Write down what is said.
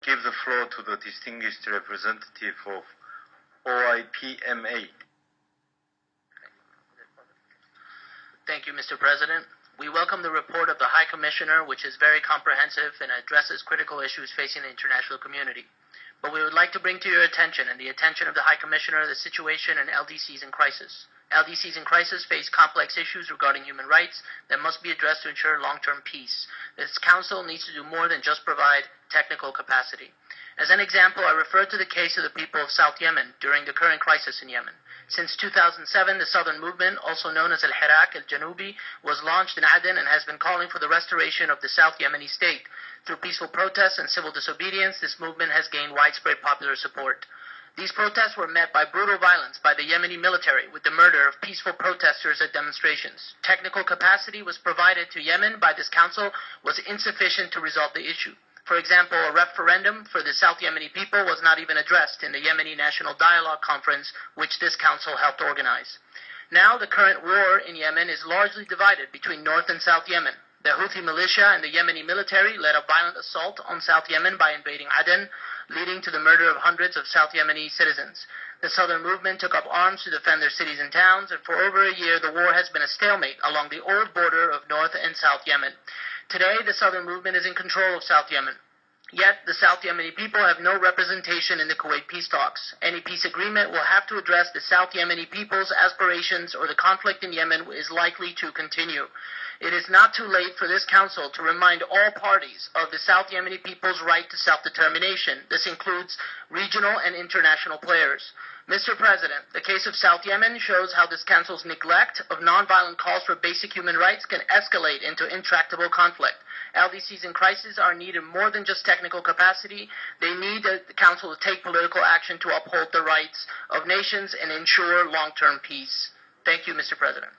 give the floor to the distinguished representative of OIPMA. Thank you, Mr. President. We welcome the report of the High Commissioner, which is very comprehensive and addresses critical issues facing the international community. But we would like to bring to your attention and the attention of the High Commissioner the situation in LDCs in crisis. LDCs in crisis face complex issues regarding human rights that must be addressed to ensure long-term peace. This Council needs to do more than just provide technical capacity. As an example, I refer to the case of the people of South Yemen during the current crisis in Yemen. Since 2007, the Southern Movement, also known as Al-Hirak al-Janubi, was launched in Aden and has been calling for the restoration of the South Yemeni state. Through peaceful protests and civil disobedience, this movement has gained widespread popular support. These protests were met by brutal violence by the Yemeni military with the murder of peaceful protesters at demonstrations. Technical capacity was provided to Yemen by this council was insufficient to resolve the issue. For example, a referendum for the South Yemeni people was not even addressed in the Yemeni National Dialogue Conference, which this council helped organize. Now, the current war in Yemen is largely divided between North and South Yemen. The Houthi militia and the Yemeni military led a violent assault on South Yemen by invading Aden, leading to the murder of hundreds of South Yemeni citizens. The Southern Movement took up arms to defend their cities and towns, and for over a year the war has been a stalemate along the old border of North and South Yemen. Today, the Southern Movement is in control of South Yemen. Yet, the South Yemeni people have no representation in the Kuwait peace talks. Any peace agreement will have to address the South Yemeni people's aspirations, or the conflict in Yemen is likely to continue. It is not too late for this council to remind all parties of the South Yemeni people's right to self-determination. This includes regional and international players. Mr. President, the case of South Yemen shows how this council's neglect of nonviolent calls for basic human rights can escalate into intractable conflict. LDCs in crisis are needed more than just technical capacity. They need the council to take political action to uphold the rights of nations and ensure long-term peace. Thank you, Mr. President.